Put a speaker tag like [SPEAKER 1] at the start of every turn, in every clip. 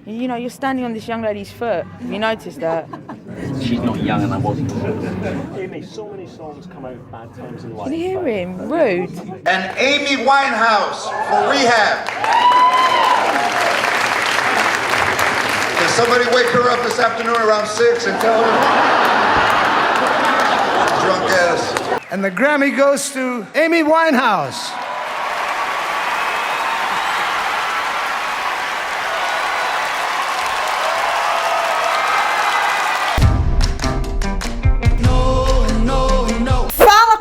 [SPEAKER 1] You know, you're standing on this young lady's foot. Have you noticed that?
[SPEAKER 2] She's not young and I wasn't.
[SPEAKER 3] Amy, so many songs come out of bad times in life.
[SPEAKER 1] Can you hear him? Rude.
[SPEAKER 4] And Amy Winehouse for rehab. Can somebody wake her up this afternoon around 6 and tell her? Drunk ass.
[SPEAKER 5] And the Grammy goes to Amy Winehouse.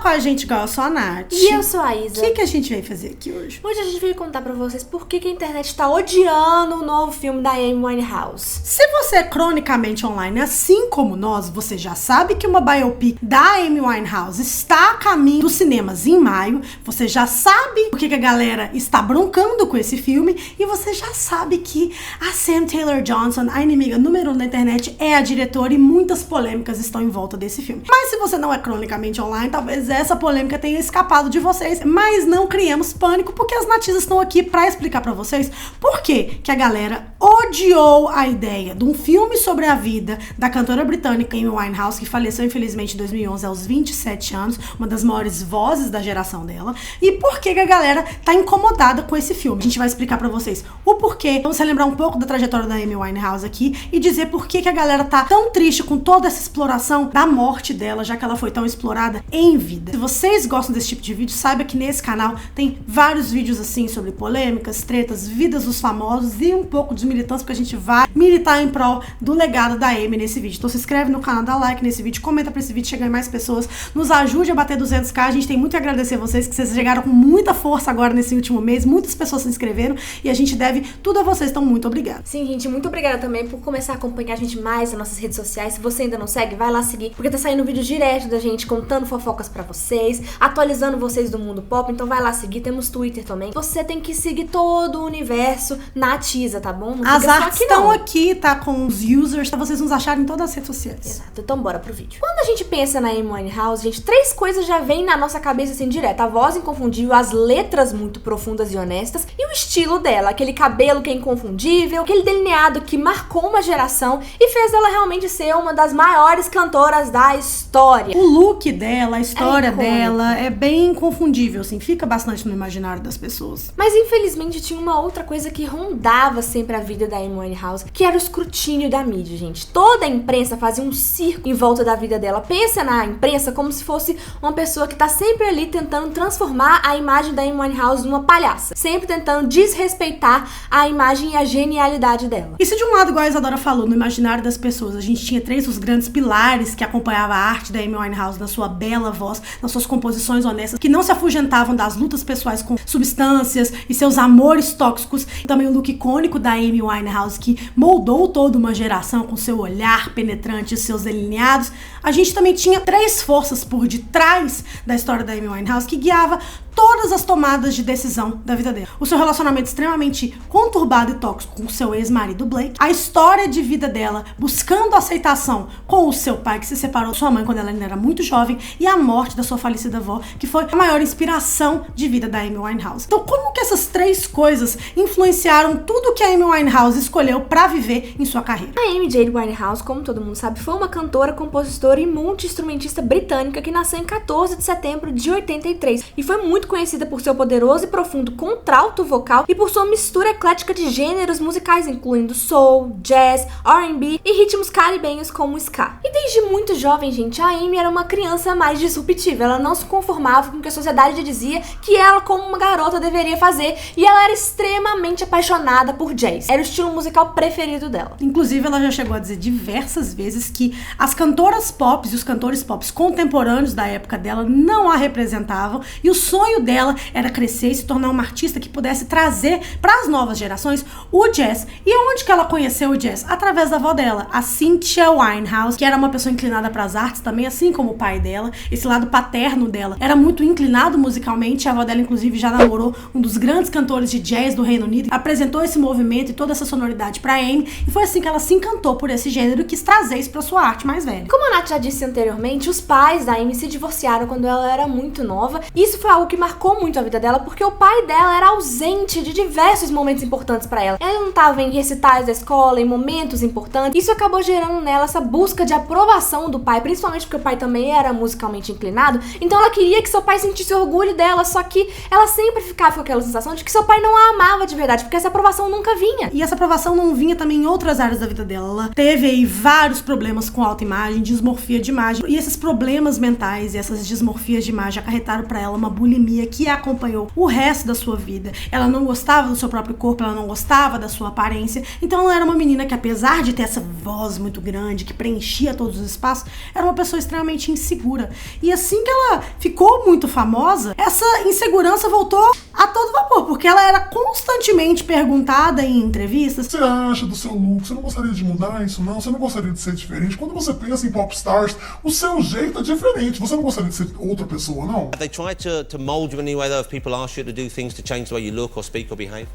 [SPEAKER 6] Com a gente igual, eu sou a Nath.
[SPEAKER 7] E eu sou a Isa.
[SPEAKER 6] O que a gente veio fazer aqui hoje?
[SPEAKER 7] Hoje a gente veio contar pra vocês por que a internet tá odiando o novo filme da Amy Winehouse.
[SPEAKER 6] Se você é cronicamente online, assim como nós, você já sabe que uma biopic da Amy Winehouse está a caminho dos cinemas em maio, você já sabe por que a galera está broncando com esse filme, e você já sabe que a Sam Taylor-Johnson, a inimiga número 1 da internet, é a diretora e muitas polêmicas estão em volta desse filme. Mas se você não é cronicamente online, talvez essa polêmica tenha escapado de vocês, mas não criemos pânico, porque as natisas estão aqui pra explicar pra vocês por que a galera odiou a ideia de um filme sobre a vida da cantora britânica Amy Winehouse, que faleceu infelizmente em 2011 aos 27 anos, uma das maiores vozes da geração dela, e por que a galera tá incomodada com esse filme. A gente vai explicar pra vocês o porquê, vamos relembrar um pouco da trajetória da Amy Winehouse aqui e dizer por que a galera tá tão triste com toda essa exploração da morte dela, já que ela foi tão explorada em vida. Se vocês gostam desse tipo de vídeo, saiba que nesse canal tem vários vídeos assim sobre polêmicas, tretas, vidas dos famosos e um pouco de militância, porque a gente vai militar em prol do legado da Amy nesse vídeo. Então se inscreve no canal, dá like nesse vídeo, comenta pra esse vídeo chegar em mais pessoas, nos ajude a bater 200k. A gente tem muito a agradecer a vocês, que vocês chegaram com muita força agora nesse último mês, muitas pessoas se inscreveram e a gente deve tudo a vocês, então muito obrigada.
[SPEAKER 7] Sim, gente, muito obrigada também por começar a acompanhar a gente mais nas nossas redes sociais. Se você ainda não segue, vai lá seguir, porque tá saindo vídeo direto da gente contando fofocas pra vocês, atualizando vocês do mundo pop, então vai lá seguir, temos Twitter também. Você tem que seguir todo o universo na Tisa, tá bom?
[SPEAKER 6] As artes estão aqui, tá, com os users, pra vocês nos acharem em todas as redes sociais.
[SPEAKER 7] Exato, então bora pro vídeo. Quando a gente pensa na Amy Winehouse, gente, 3 coisas já vêm na nossa cabeça assim direto: a voz inconfundível, as letras muito profundas e honestas e o estilo dela, aquele cabelo que é inconfundível, aquele delineado que marcou uma geração e fez ela realmente ser uma das maiores cantoras da história.
[SPEAKER 6] O look dela, a história dela é bem inconfundível, assim, fica bastante no imaginário das pessoas.
[SPEAKER 7] Mas infelizmente tinha uma outra coisa que rondava sempre a vida da Amy Winehouse, que era o escrutínio da mídia, gente. Toda a imprensa fazia um circo em volta da vida dela. Pensa na imprensa como se fosse uma pessoa que tá sempre ali tentando transformar a imagem da Amy Winehouse numa palhaça, sempre tentando desrespeitar a imagem e a genialidade dela.
[SPEAKER 6] E se de um lado, igual a Isadora falou, no imaginário das pessoas, a gente tinha 3 dos grandes pilares que acompanhavam a arte da Amy Winehouse, na sua bela voz, nas suas composições honestas, que não se afugentavam das lutas pessoais com substâncias e seus amores tóxicos, e também o look icônico da Amy Winehouse, que moldou toda uma geração com seu olhar penetrante e seus delineados. A gente também tinha 3 forças por detrás da história da Amy Winehouse que guiava todas as tomadas de decisão da vida dela. O seu relacionamento extremamente conturbado e tóxico com o seu ex-marido Blake, a história de vida dela buscando aceitação com o seu pai, que se separou da sua mãe quando ela ainda era muito jovem, e a morte da sua falecida avó, que foi a maior inspiração de vida da Amy Winehouse. Então, como que essas 3 coisas influenciaram tudo que a Amy Winehouse escolheu pra viver em sua carreira?
[SPEAKER 7] A Amy Jane Winehouse, como todo mundo sabe, foi uma cantora, compositora e multi-instrumentista britânica que nasceu em 14 de setembro de 83 e foi muito conhecida por seu poderoso e profundo contralto vocal e por sua mistura eclética de gêneros musicais, incluindo soul, jazz, R&B e ritmos caribenhos como o ska. E desde muito jovem, gente, a Amy era uma criança mais disruptiva. Ela não se conformava com o que a sociedade dizia que ela, como uma garota, deveria fazer, e ela era extremamente apaixonada por jazz. Era o estilo musical preferido dela.
[SPEAKER 6] Inclusive, ela já chegou a dizer diversas vezes que as cantoras pop e os cantores pop contemporâneos da época dela não a representavam, e o sonho dela era crescer e se tornar uma artista que pudesse trazer para as novas gerações o jazz. E onde que ela conheceu o jazz? Através da avó dela, a Cynthia Winehouse, que era uma pessoa inclinada para as artes também, assim como o pai dela. Esse lado paterno dela era muito inclinado musicalmente. A avó dela, inclusive, já namorou um dos grandes cantores de jazz do Reino Unido, apresentou esse movimento e toda essa sonoridade para Amy, e foi assim que ela se encantou por esse gênero e quis trazer isso para sua arte mais velha.
[SPEAKER 7] Como a Nath já disse anteriormente, os pais da Amy se divorciaram quando ela era muito nova, e isso foi algo que marcou muito a vida dela porque o pai dela era ausente de diversos momentos importantes pra ela. Ela não tava em recitais da escola, em momentos importantes. Isso acabou gerando nela essa busca de aprovação do pai, principalmente porque o pai também era musicalmente inclinado. Então ela queria que seu pai sentisse orgulho dela, só que ela sempre ficava com aquela sensação de que seu pai não a amava de verdade, porque essa aprovação nunca vinha.
[SPEAKER 6] E essa aprovação não vinha também em outras áreas da vida dela. Ela teve aí vários problemas com autoimagem, dismorfia de imagem. E esses problemas mentais e essas dismorfias de imagem acarretaram pra ela uma bulimia que a acompanhou o resto da sua vida. Ela não gostava do seu próprio corpo, ela não gostava da sua aparência. Então ela era uma menina que, apesar de ter essa voz muito grande, que preenchia todos os espaços, era uma pessoa extremamente insegura. E assim que ela ficou muito famosa, essa insegurança voltou a todo vapor, porque ela era constantemente perguntada em entrevistas:
[SPEAKER 8] o que você acha do seu look? Você não gostaria de mudar isso, não? Você não gostaria de ser diferente? Quando você pensa em popstars, o seu jeito é diferente. Você não gostaria de ser outra pessoa, não?
[SPEAKER 9] Have they tried to mold you in any way, though, if people ask you to do things to change the way you look or speak or behave?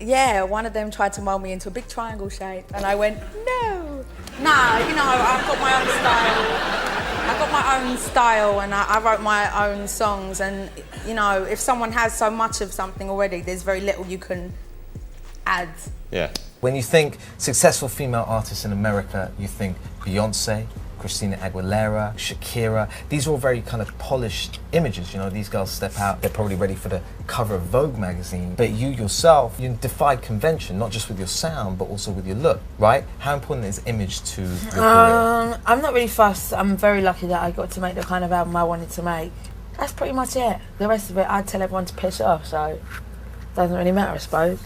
[SPEAKER 10] Yeah, one of them tried to mold me into a big triangle shape, and I went, no. Nah, you know, I've got my own style. I've got my own style, and I wrote my own songs, and, you know, if someone has so much of something already, there's very little you can add.
[SPEAKER 9] Yeah.
[SPEAKER 11] When you think successful female artists in America, you think Beyonce, Christina Aguilera, Shakira. These are all very kind of polished images, you know, these girls step out, they're probably ready for the cover of Vogue magazine, but you yourself, you defied convention, not just with your sound, but also with your look, right? How important is image to your career?
[SPEAKER 1] I'm not really fussed. I'm very lucky that I got to make the kind of album I wanted to make. That's pretty much it. The rest of it, I'd tell everyone to piss off, so it doesn't really matter, I suppose.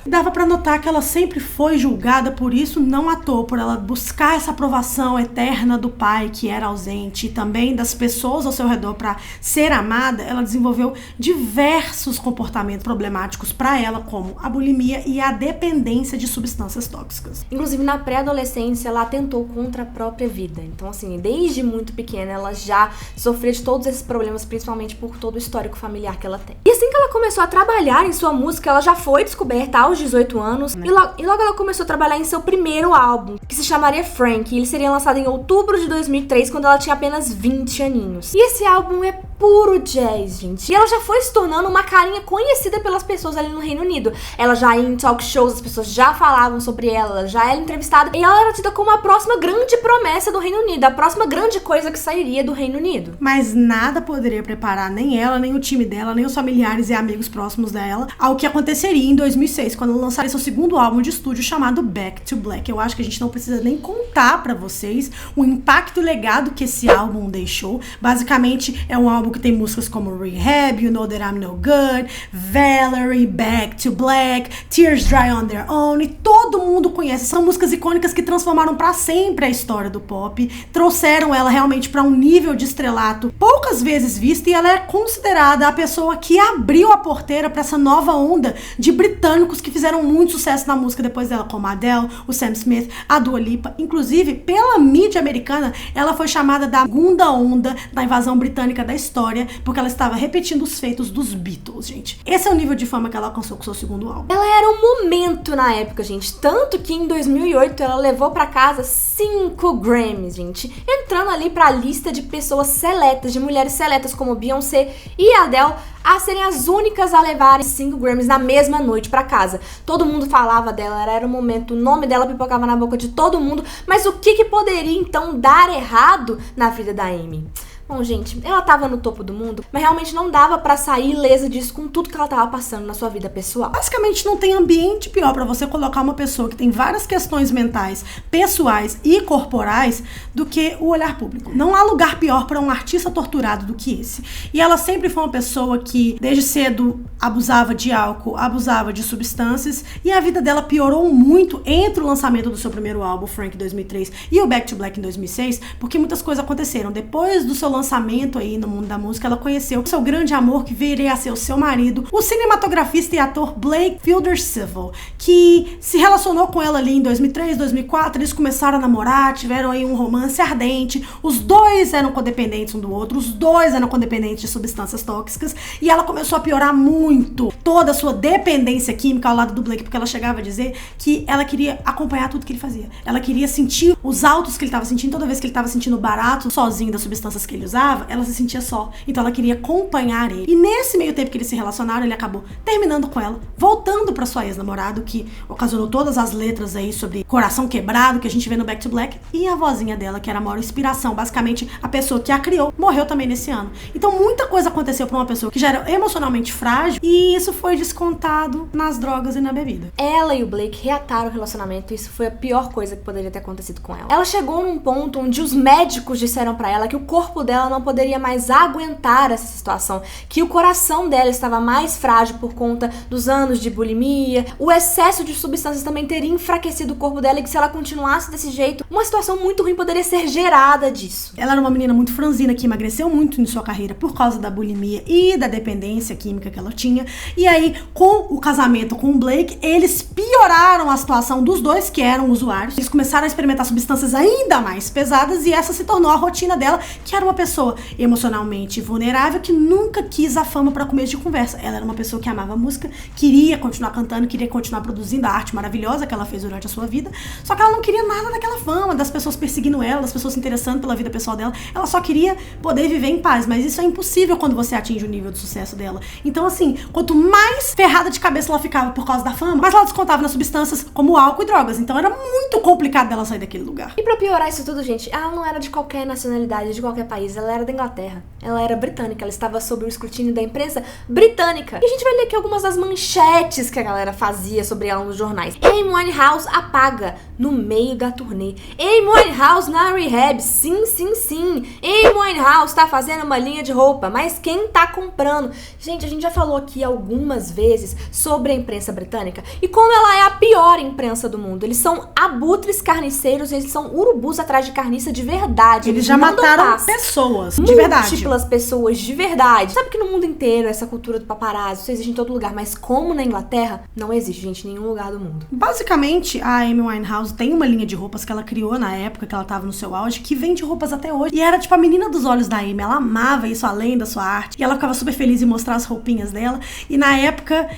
[SPEAKER 6] Dava pra notar que ela sempre foi julgada por isso, não à toa, por ela buscar essa aprovação eterna do pai, que era ausente, e também das pessoas ao seu redor pra ser amada. Ela desenvolveu diversos comportamentos problemáticos pra ela, como a bulimia e a dependência de substâncias tóxicas.
[SPEAKER 7] Inclusive, na pré-adolescência, ela atentou contra a própria vida. Então, assim, desde muito pequena, ela já sofreu de todos esses problemas, principalmente por todo o histórico familiar que ela tem. E assim que ela começou a trabalhar em sua música, ela já foi descoberta aos 18 anos, e logo ela começou a trabalhar em seu primeiro álbum, que se chamaria Frank, e ele seria lançado em outubro de 2003, quando ela tinha apenas 20 aninhos. E esse álbum é puro jazz, gente. E ela já foi se tornando uma carinha conhecida pelas pessoas ali no Reino Unido. Ela já ia em talk shows, as pessoas já falavam sobre ela já era entrevistada, e ela era tida como a próxima grande promessa do Reino Unido, a próxima grande coisa que sairia do Reino Unido.
[SPEAKER 6] Mas nada poderia preparar nem ela, nem o time dela, nem os familiares e amigos próximos dela ao que aconteceria em 2006, quando ela lançaria seu segundo álbum de estúdio chamado Back to Black. Eu acho que a gente não precisa nem contar pra vocês o impacto e o legado que esse álbum deixou. Basicamente, é um álbum que tem músicas como Rehab, You Know That I'm No Good, Valerie, Back to Black, Tears Dry on Their Own, e todo mundo conhece. São músicas icônicas que transformaram pra sempre a história do pop, trouxeram ela realmente pra um nível de estrelato poucas vezes visto, e ela é considerada a pessoa que abriu a porteira pra essa nova onda de britânicos que fizeram muito sucesso na música depois dela, como a Adele, o Sam Smith, a Dua Lipa. Inclusive, pela mídia americana, ela foi chamada da segunda onda da invasão britânica da história, porque ela estava repetindo os feitos dos Beatles, gente. Esse é o nível de fama que ela alcançou com seu segundo álbum.
[SPEAKER 7] Ela era um momento na época, gente, tanto que em 2008 ela levou pra casa 5 Grammys, gente, entrando ali pra lista de pessoas seletas, de mulheres seletas como Beyoncé e Adele, a serem as únicas a levarem 5 Grammys na mesma noite pra casa. Todo mundo falava dela, era um momento, o nome dela pipocava na boca de todo mundo, mas o que poderia então dar errado na vida da Amy? Bom, gente, ela tava no topo do mundo, mas realmente não dava pra sair ilesa disso com tudo que ela tava passando na sua vida pessoal.
[SPEAKER 6] Basicamente, não tem ambiente pior pra você colocar uma pessoa que tem várias questões mentais, pessoais e corporais do que o olhar público. Não há lugar pior pra um artista torturado do que esse. E ela sempre foi uma pessoa que, desde cedo, abusava de álcool, abusava de substâncias, e a vida dela piorou muito entre o lançamento do seu primeiro álbum, Frank, em 2003, e o Back to Black, em 2006, porque muitas coisas aconteceram. Depois do seu lançamento aí no mundo da música, ela conheceu o seu grande amor, que viria a ser o seu marido, o cinematografista e ator Blake Filder-Civil, que se relacionou com ela ali em 2003, 2004, eles começaram a namorar, tiveram aí um romance ardente, os dois eram codependentes um do outro, os dois eram codependentes de substâncias tóxicas, e ela começou a piorar muito toda a sua dependência química ao lado do Blake, porque ela chegava a dizer que ela queria acompanhar tudo que ele fazia, ela queria sentir os altos que ele estava sentindo toda vez que ele estava sentindo barato sozinho das substâncias que ele usava, ela se sentia só. Então ela queria acompanhar ele. E nesse meio tempo que eles se relacionaram, ele acabou terminando com ela, voltando pra sua ex-namorado, que ocasionou todas as letras aí sobre coração quebrado, que a gente vê no Back to Black. E a vozinha dela, que era a maior inspiração, basicamente a pessoa que a criou, morreu também nesse ano. Então muita coisa aconteceu pra uma pessoa que já era emocionalmente frágil, e isso foi descontado nas drogas e na bebida.
[SPEAKER 7] Ela e o Blake reataram o relacionamento, e isso foi a pior coisa que poderia ter acontecido com ela. Ela chegou num ponto onde os médicos disseram pra ela que o corpo dela não poderia mais aguentar essa situação, que o coração dela estava mais frágil por conta dos anos de bulimia, o excesso de substâncias também teria enfraquecido o corpo dela, e que se ela continuasse desse jeito, uma situação muito ruim poderia ser gerada disso.
[SPEAKER 6] Ela era uma menina muito franzina, que emagreceu muito em sua carreira por causa da bulimia e da dependência química que ela tinha. E aí, com o casamento com o Blake, eles pioraram a situação dos dois, que eram usuários. Eles começaram a experimentar substâncias ainda mais pesadas, e essa se tornou a rotina dela, que era uma pessoa emocionalmente vulnerável, que nunca quis a fama para começo de conversa. Ela era uma pessoa que amava música, queria continuar cantando, queria continuar produzindo a arte maravilhosa que ela fez durante a sua vida, só que ela não queria nada daquela fama, das pessoas perseguindo ela, das pessoas se interessando pela vida pessoal dela. Ela só queria poder viver em paz, mas isso é impossível quando você atinge o nível de sucesso dela. Então, assim, quanto mais ferrada de cabeça ela ficava por causa da fama, mais ela descontava nas substâncias como álcool e drogas. Então era muito complicado dela sair daquele lugar.
[SPEAKER 7] E pra piorar isso tudo, gente, ela não era de qualquer nacionalidade, de qualquer país, ela era da Inglaterra. Ela era britânica, ela estava sob o escrutínio da imprensa britânica. E a gente vai ler aqui algumas das manchetes que a galera fazia sobre ela nos jornais. Amy Winehouse apaga no meio da turnê. Amy Winehouse na rehab. Sim, sim, sim. Amy Winehouse tá fazendo uma linha de roupa, mas quem tá comprando? Gente, a gente já falou aqui algumas vezes sobre a imprensa britânica e como ela é a pior imprensa do mundo. Eles são abutres carniceiros, eles são urubus atrás de carniça de verdade.
[SPEAKER 6] Eles já mataram pessoas de verdade.
[SPEAKER 7] Múltiplas pessoas de verdade. Sabe que no mundo inteiro essa cultura do paparazzo, isso existe em todo lugar, mas como na Inglaterra, não existe, gente, em nenhum lugar do mundo.
[SPEAKER 6] Basicamente, a Amy Winehouse tem uma linha de roupas que ela criou na época que ela tava no seu auge, que vende roupas até hoje. E era tipo a menina dos olhos da Amy. Ela amava isso além da sua arte. E ela ficava super feliz em mostrar as roupinhas dela. E na época,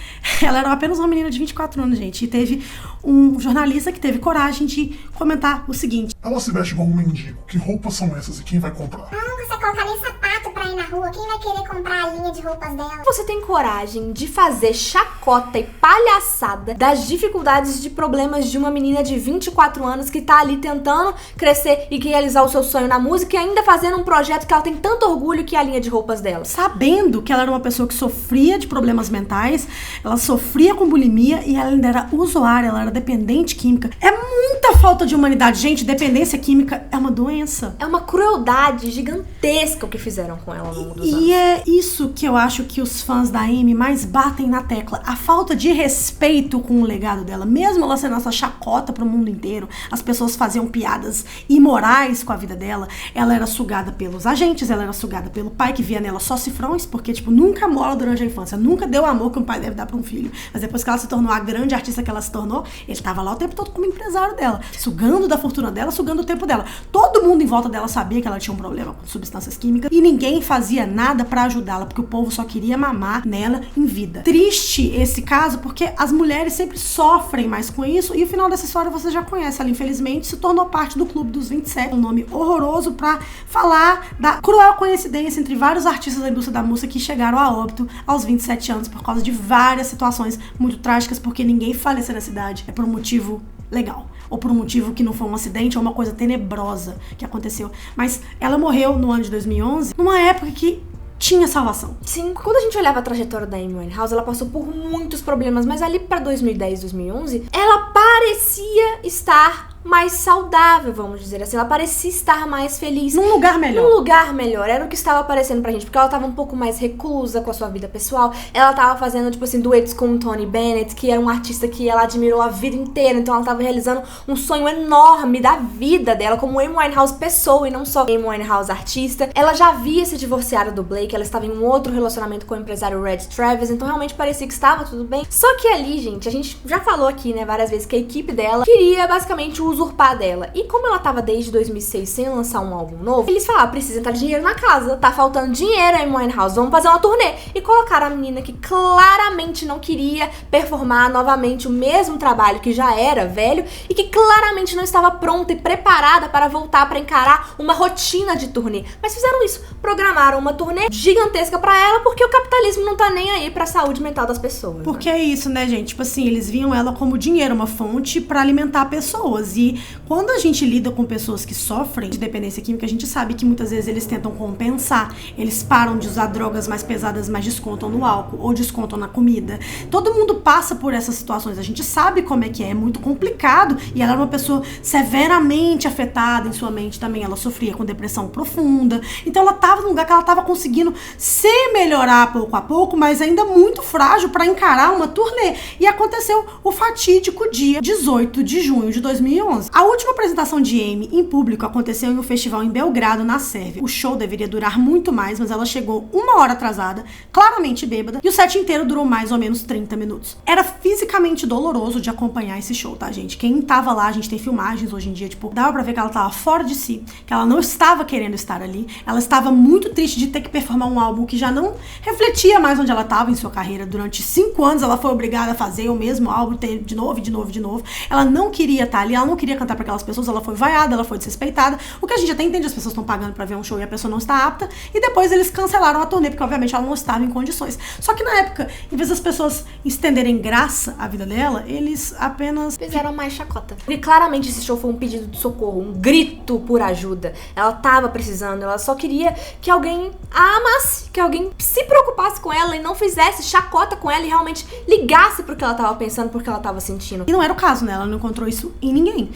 [SPEAKER 6] ela era apenas uma menina de 24 anos, gente. E teve um jornalista que teve coragem de comentar o seguinte:
[SPEAKER 8] ela se veste igual um mendigo. Que roupas são essas e quem vai comprar?
[SPEAKER 12] Você coloca nem sapato pra ir na rua. Quem vai querer comprar a linha de roupas dela?
[SPEAKER 7] Você tem coragem de fazer chacota e palhaçada das dificuldades de problemas de uma menina de 24 anos que tá ali tentando crescer e realizar o seu sonho na música, e ainda fazendo um projeto que ela tem tanto orgulho, que é a linha de roupas dela.
[SPEAKER 6] Sabendo que ela era uma pessoa que sofria de problemas mentais, ela sofria com bulimia e ela ainda era usuária, ela era dependente química. É muita falta de humanidade. Gente, dependência química é uma doença.
[SPEAKER 7] É uma crueldade gigantesca o que fizeram com ela ao longo dos anos.
[SPEAKER 6] E é isso que eu acho que os fãs da Amy mais batem na tecla. A falta de respeito com o legado dela. Mesmo ela sendo essa chacota pro mundo inteiro, as pessoas faziam piadas imorais com a vida dela. Ela era sugada pelos agentes, ela era sugada pelo pai, que via nela só cifrões, porque, tipo, nunca mola durante a infância, nunca deu o amor que um pai deve dar pra um filho. Mas depois que ela se tornou a grande artista que ela se tornou, ele tava lá o tempo todo como empresário dela, sugando da fortuna dela, sugando o tempo dela. Todo mundo em volta dela sabia que ela tinha um problema com substâncias químicas e ninguém fazia nada pra ajudá-la, porque o povo só queria mamar nela em vida. Triste esse caso, porque as mulheres sempre sofrem mais com isso, e o final dessa história você já conhece. Ela, infelizmente, se tornou parte do Clube dos 27, um nome horroroso pra falar da cruel coincidência entre vários artistas da indústria da música que chegaram a óbito aos 27 anos por causa de várias situações muito trágicas, porque ninguém faleceu na cidade é por um motivo legal, ou por um motivo que não foi um acidente ou uma coisa tenebrosa que aconteceu. Mas ela morreu no ano de 2011, numa época que tinha salvação.
[SPEAKER 7] Sim, quando a gente olhava a trajetória da Amy Winehouse, ela passou por muitos problemas, mas ali pra 2010, 2011, ela parecia estar mais saudável, vamos dizer assim. Ela parecia estar mais feliz.
[SPEAKER 6] Num lugar melhor.
[SPEAKER 7] Num lugar melhor. Era o que estava aparecendo pra gente, porque ela tava um pouco mais reclusa com a sua vida pessoal. Ela tava fazendo, tipo assim, duetos com o Tony Bennett, que era um artista que ela admirou a vida inteira. Então ela tava realizando um sonho enorme da vida dela, como Amy Winehouse pessoa e não só Amy Winehouse artista. Ela já havia se divorciado do Blake, ela estava em um outro relacionamento com o empresário Red Travis, então realmente parecia que estava tudo bem. Só que ali, gente, a gente já falou aqui, né, várias vezes, que a equipe dela queria basicamente o usurpar dela. E como ela tava desde 2006 sem lançar um álbum novo, eles falaram, precisa entrar dinheiro na casa, tá faltando dinheiro aí, Amy Winehouse, vamos fazer uma turnê. E colocaram a menina que claramente não queria performar novamente o mesmo trabalho, que já era velho, e que claramente não estava pronta e preparada para voltar para encarar uma rotina de turnê. Mas fizeram isso, programaram uma turnê gigantesca pra ela, porque o capitalismo não tá nem aí pra saúde mental das pessoas.
[SPEAKER 6] Porque é isso, né, gente? Tipo assim, eles viam ela como dinheiro, uma fonte pra alimentar pessoas. E quando a gente lida com pessoas que sofrem de dependência química, a gente sabe que muitas vezes eles tentam compensar. Eles param de usar drogas mais pesadas, mas descontam no álcool ou descontam na comida. Todo mundo passa por essas situações. A gente sabe como é muito complicado. E ela era uma pessoa severamente afetada em sua mente também. Ela sofria com depressão profunda. Então ela tava num lugar que ela tava conseguindo se melhorar pouco a pouco, mas ainda muito frágil para encarar uma turnê. E aconteceu o fatídico dia 18 de junho de 2011. A última apresentação de Amy em público aconteceu em um festival em Belgrado, na Sérvia. O show deveria durar muito mais, mas ela chegou 1 hora atrasada, claramente bêbada, e o set inteiro durou mais ou menos 30 minutos. Era fisicamente doloroso de acompanhar esse show, tá, gente? Quem tava lá, a gente tem filmagens hoje em dia, tipo, dava pra ver que ela tava fora de si, que ela não estava querendo estar ali, ela estava muito triste de ter que performar um álbum que já não refletia mais onde ela estava em sua carreira. Durante 5 anos ela foi obrigada a fazer o mesmo álbum, de novo. Ela não queria estar ali, ela não queria cantar para aquelas pessoas, ela foi vaiada, ela foi desrespeitada, o que a gente até entende, as pessoas estão pagando para ver um show e a pessoa não está apta, e depois eles cancelaram a turnê, porque obviamente ela não estava em condições. Só que na época, em vez das pessoas estenderem graça à vida dela, eles apenas
[SPEAKER 7] fizeram mais chacota. E claramente esse show foi um pedido de socorro, um grito por ajuda. Ela tava precisando, ela só queria que alguém a amasse, que alguém se preocupasse com ela e não fizesse chacota com ela e realmente ligasse pro que ela tava pensando, pro que ela tava sentindo.
[SPEAKER 6] E não era o caso, né? Ela não encontrou isso em ninguém.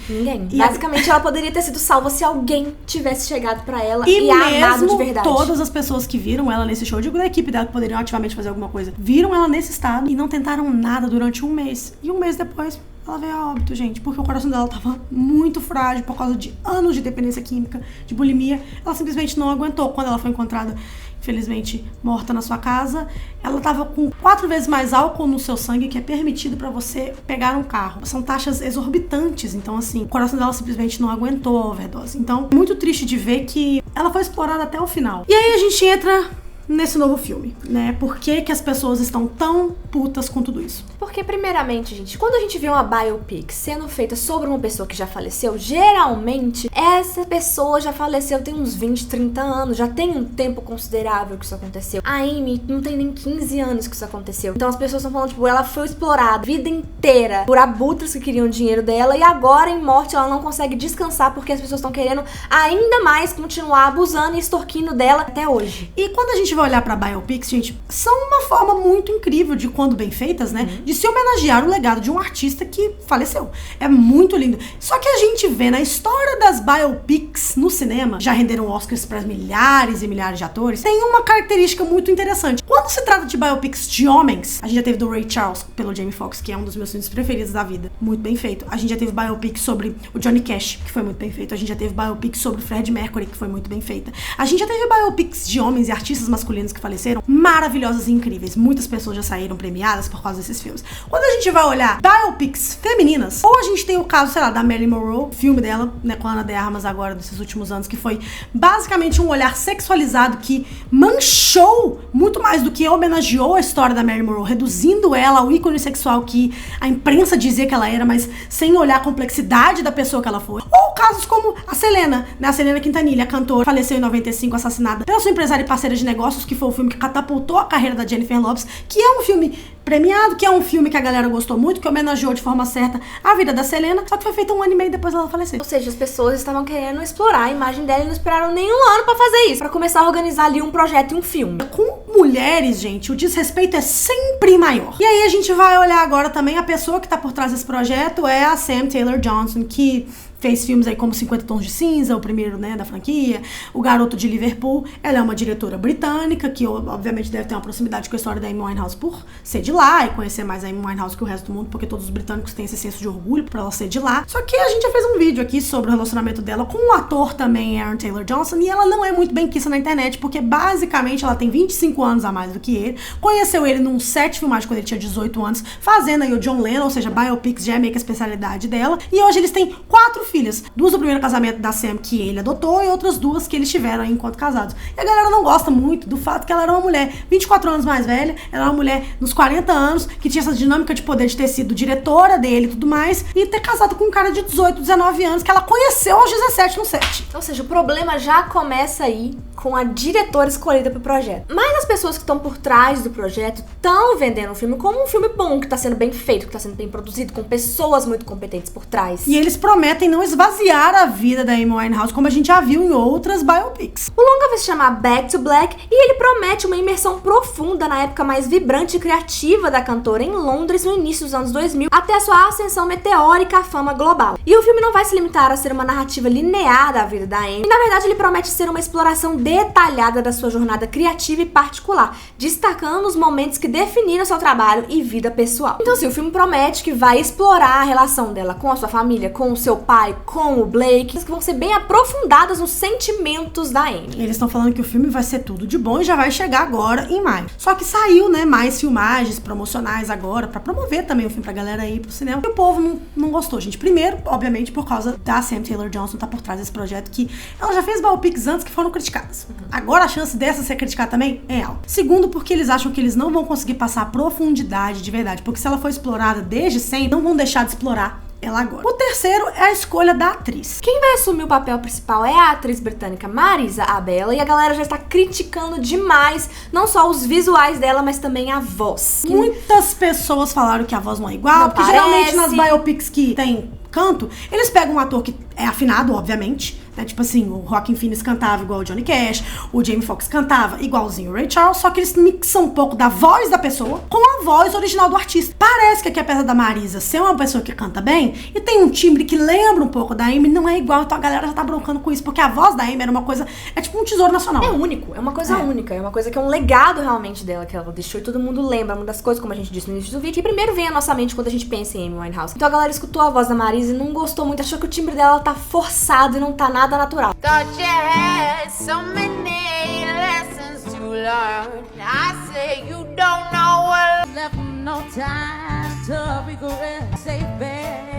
[SPEAKER 7] E basicamente ela poderia ter sido salva se alguém tivesse chegado pra ela e amado de verdade.
[SPEAKER 6] Todas as pessoas que viram ela nesse show, digo da equipe dela que poderiam ativamente fazer alguma coisa, viram ela nesse estado e não tentaram nada durante 1 mês. E 1 mês depois, ela veio a óbito, gente, porque o coração dela tava muito frágil por causa de anos de dependência química, de bulimia. Ela simplesmente não aguentou. Quando ela foi encontrada, infelizmente, morta na sua casa, ela tava com 4 vezes mais álcool no seu sangue, que é permitido pra você pegar um carro. São taxas exorbitantes, então assim, o coração dela simplesmente não aguentou a overdose. Então, muito triste de ver que ela foi explorada até o final. E aí a gente entra nesse novo filme, né? Por que que as pessoas estão tão putas com tudo isso?
[SPEAKER 7] Porque, primeiramente, gente, quando a gente vê uma biopic sendo feita sobre uma pessoa que já faleceu, geralmente, essa pessoa já faleceu tem uns 20, 30 anos, já tem um tempo considerável que isso aconteceu. A Amy não tem nem 15 anos que isso aconteceu. Então as pessoas estão falando, tipo, ela foi explorada a vida inteira por abutres que queriam o dinheiro dela e agora, em morte, ela não consegue descansar porque as pessoas estão querendo ainda mais continuar abusando e extorquindo dela até hoje.
[SPEAKER 6] E quando a gente vai olhar pra biopics, gente, são uma forma muito incrível de, quando bem feitas, né, de se homenagear o legado de um artista que faleceu. É muito lindo. Só que a gente vê na história das biopics no cinema, já renderam Oscars para milhares e milhares de atores, tem uma característica muito interessante. Quando se trata de biopics de homens, a gente já teve do Ray Charles, pelo Jamie Foxx, que é um dos meus filmes preferidos da vida. Muito bem feito. A gente já teve biopic sobre o Johnny Cash, que foi muito bem feito. A gente já teve biopic sobre o Freddie Mercury, que foi muito bem feita. A gente já teve biopics de homens e artistas masculinos que faleceram, maravilhosas e incríveis. Muitas pessoas já saíram premiadas por causa desses filmes. Quando a gente vai olhar biopics femininas, ou a gente tem o caso, sei lá, da Marilyn Monroe, filme dela, né, com a Ana de Armas agora, desses últimos anos, que foi basicamente um olhar sexualizado que manchou muito mais do que homenageou a história da Marilyn Monroe, reduzindo ela ao ícone sexual que a imprensa dizia que ela era, mas sem olhar a complexidade da pessoa que ela foi. Ou casos como a Selena, né, a Selena Quintanilha, a cantora, faleceu em 95, assassinada pela sua empresária e parceira de negócios, que foi o filme que catapultou a carreira da Jennifer Lopez, que é um filme premiado, que é um filme que a galera gostou muito, que homenageou de forma certa a vida da Selena, só que foi feito 1 ano e meio depois dela falecer.
[SPEAKER 7] Ou seja, as pessoas estavam querendo explorar a imagem dela e não esperaram nem 1 ano pra fazer isso, pra começar a organizar ali um projeto e um filme.
[SPEAKER 6] Com mulheres, gente, o desrespeito é sempre maior. E aí a gente vai olhar agora também, a pessoa que tá por trás desse projeto é a Sam Taylor Johnson, que fez filmes aí como 50 Tons de Cinza, o primeiro, né, da franquia, O Garoto de Liverpool. Ela é uma diretora britânica, que obviamente deve ter uma proximidade com a história da Amy Winehouse por ser de lá e conhecer mais a Amy Winehouse que o resto do mundo, porque todos os britânicos têm esse senso de orgulho por ela ser de lá. Só que a gente já fez um vídeo aqui sobre o relacionamento dela com o ator também, Aaron Taylor Johnson, e ela não é muito bem quista na internet, porque basicamente ela tem 25 anos a mais do que ele, conheceu ele num set de filmagem quando ele tinha 18 anos, fazendo aí o John Lennon, ou seja, biopics já é meio que a especialidade dela, e hoje eles têm 4 filhas, 2 do primeiro casamento da Sam que ele adotou e outras 2 que eles tiveram aí enquanto casados. E a galera não gosta muito do fato que ela era uma mulher 24 anos mais velha, ela era uma mulher nos 40 anos, que tinha essa dinâmica de poder de ter sido diretora dele e tudo mais, e ter casado com um cara de 18, 19 anos, que ela conheceu aos 17 no set.
[SPEAKER 7] Ou seja, o problema já começa aí com a diretora escolhida pro projeto. Mas as pessoas que estão por trás do projeto estão vendendo o filme como um filme bom, que tá sendo bem feito, que tá sendo bem produzido, com pessoas muito competentes por trás.
[SPEAKER 6] E eles prometem não esvaziar a vida da Amy Winehouse, como a gente já viu em outras biopics.
[SPEAKER 7] O longa vai se chamar Back to Black e ele promete uma imersão profunda na época mais vibrante e criativa da cantora em Londres no início dos anos 2000, até a sua ascensão meteórica à fama global. E o filme não vai se limitar a ser uma narrativa linear da vida da Amy. Na verdade, ele promete ser uma exploração detalhada da sua jornada criativa e particular, destacando os momentos que definiram seu trabalho e vida pessoal. Então, assim, o filme promete que vai explorar a relação dela com a sua família, com o seu pai, com o Blake, que vão ser bem aprofundadas nos sentimentos da Amy.
[SPEAKER 6] Eles estão falando que o filme vai ser tudo de bom e já vai chegar agora em maio. Só que saiu, né, mais filmagens promocionais agora, pra promover também o filme pra galera ir pro cinema. E o povo não gostou, gente. Primeiro, obviamente, por causa da Sam Taylor Johnson tá por trás desse projeto, que ela já fez biopics antes que foram criticadas. Agora a chance dessa ser criticada também é alta. Segundo, porque eles acham que eles não vão conseguir passar a profundidade de verdade, porque se ela foi explorada desde sempre, não vão deixar de explorar ela agora. O terceiro é a escolha da atriz.
[SPEAKER 7] Quem vai assumir o papel principal é a atriz britânica Marisa Abela, e a galera já está criticando demais não só os visuais dela, mas também a voz.
[SPEAKER 6] Muitas pessoas falaram que a voz não é igual,
[SPEAKER 7] não
[SPEAKER 6] porque
[SPEAKER 7] parece.
[SPEAKER 6] Geralmente nas biopics que tem canto, eles pegam um ator que é afinado, obviamente, né? Tipo assim, o Joaquin Phoenix cantava igual o Johnny Cash, o Jamie Foxx cantava igualzinho o Ray Charles, só que eles mixam um pouco da voz da pessoa com a voz original do artista. Parece que aqui, apesar da Marisa ser uma pessoa que canta bem e tem um timbre que lembra um pouco da Amy, não é igual, então a galera já tá broncando com isso, porque a voz da Amy era uma coisa, é tipo um tesouro nacional.
[SPEAKER 7] É único, é uma coisa única, é uma coisa que é um legado realmente dela, que ela deixou e todo mundo lembra, uma das coisas, como a gente disse no início do vídeo, que primeiro vem à nossa mente quando a gente pensa em Amy Winehouse. Então a galera escutou a voz da Marisa e não gostou muito, achou que o timbre dela tá forçado e não tá nada natural.
[SPEAKER 13] Thought you had so many lessons to learn. I say you don't know what left no time to regret. Say bad.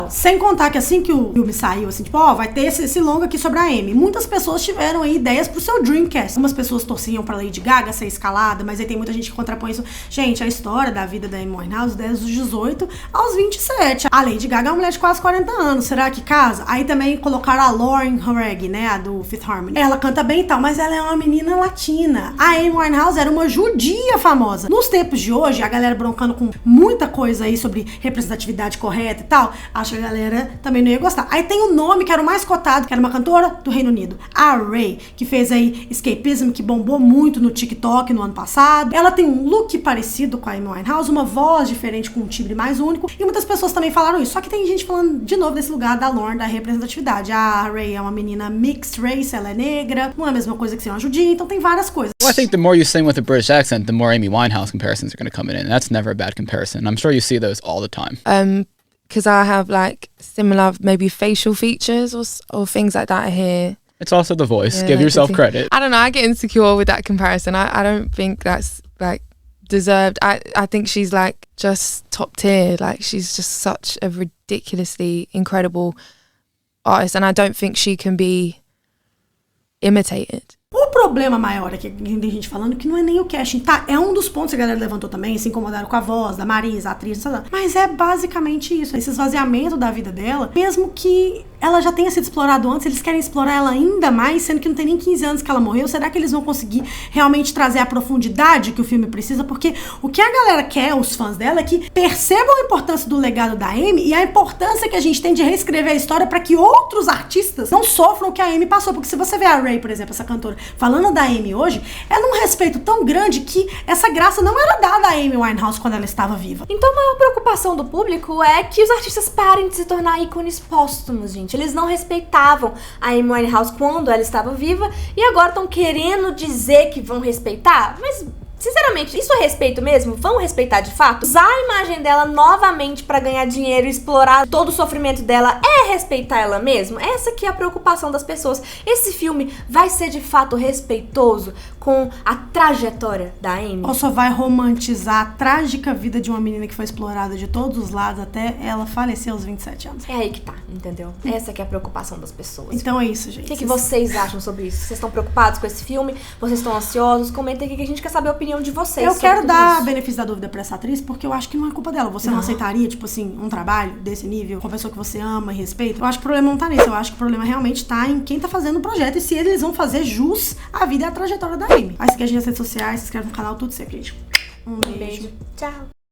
[SPEAKER 6] Sem contar que assim que o filme saiu, assim, tipo, ó, vai ter esse longa aqui sobre a Amy. Muitas pessoas tiveram aí ideias pro seu Dreamcast. Algumas pessoas torciam pra Lady Gaga ser escalada, mas aí tem muita gente que contrapõe isso. Gente, a história da vida da Amy Winehouse desde os 18 aos 27. A Lady Gaga é uma mulher de quase 40 anos. Será que casa? Aí também colocaram a Lauren Horeg, né, a do Fifth Harmony. Ela canta bem e tal, mas ela é uma menina latina. A Amy Winehouse era uma judia famosa. Nos tempos de hoje, a galera broncando com muita coisa aí sobre representatividade correta e tal, acho que a galera também não ia gostar. Aí tem o nome que era o mais cotado, que era uma cantora do Reino Unido, a Ray, que fez aí Escapism, que bombou muito no TikTok no ano passado. Ela tem um look parecido com a Amy Winehouse, uma voz diferente com um timbre mais único, e muitas pessoas também falaram isso. Só que tem gente falando de novo desse lugar da Lauren, da representatividade. A Ray é uma menina mixed race, ela é negra, não é a mesma coisa que ser uma judia, então tem várias coisas.
[SPEAKER 14] Well, I think the more you sing with a British accent, the more Amy Winehouse comparisons are going to come in. That's never a bad comparison. I'm sure you see those all the time.
[SPEAKER 1] Because I have like similar maybe facial features or things like that here.
[SPEAKER 14] It's also the voice. Give yourself credit.
[SPEAKER 1] I don't know, I get insecure with that comparison. I don't think that's like deserved. I think she's like just top tier. Like she's just such a ridiculously incredible artist, and I don't think she can be imitated.
[SPEAKER 6] O problema maior é que tem gente falando que não é nem o casting, tá? É um dos pontos que a galera levantou também, se incomodaram com a voz da Marisa, a atriz, mas é basicamente isso, esse esvaziamento da vida dela, mesmo que ela já tenha sido explorada antes, eles querem explorar ela ainda mais, sendo que não tem nem 15 anos que ela morreu. Será que eles vão conseguir realmente trazer a profundidade que o filme precisa? Porque o que a galera quer, os fãs dela, é que percebam a importância do legado da Amy e a importância que a gente tem de reescrever a história para que outros artistas não sofram o que a Amy passou. Porque se você vê a Ray, por exemplo, essa cantora, falando da Amy hoje, é num respeito tão grande que essa graça não era dada a Amy Winehouse quando ela estava viva.
[SPEAKER 7] Então a maior preocupação do público é que os artistas parem de se tornar ícones póstumos, gente. Eles não respeitavam a Amy Winehouse quando ela estava viva e agora estão querendo dizer que vão respeitar, mas sinceramente, isso é respeito mesmo? Vão respeitar de fato? Usar a imagem dela novamente pra ganhar dinheiro e explorar todo o sofrimento dela é respeitar ela mesmo? Essa que é a preocupação das pessoas. Esse filme vai ser de fato respeitoso com a trajetória da Amy?
[SPEAKER 6] Ou só vai romantizar a trágica vida de uma menina que foi explorada de todos os lados até ela falecer aos 27 anos?
[SPEAKER 7] É aí que tá, entendeu? Essa que é a preocupação das pessoas.
[SPEAKER 6] Então é isso, gente.
[SPEAKER 7] O que vocês acham sobre isso? Vocês estão preocupados com esse filme? Vocês estão ansiosos? Comentem aqui que a gente quer saber a opinião de vocês.
[SPEAKER 6] Eu quero dar benefício da dúvida pra essa atriz, porque eu acho que não é culpa dela. Você não aceitaria, tipo assim, um trabalho desse nível com uma pessoa que você ama e respeita? Eu acho que o problema não tá nisso. Eu acho que o problema realmente tá em quem tá fazendo o projeto e se eles vão fazer jus à vida e à trajetória da Amy. Vai seguir a gente nas redes sociais, se inscreve no canal, tudo certo, gente. Um beijo.
[SPEAKER 7] Tchau.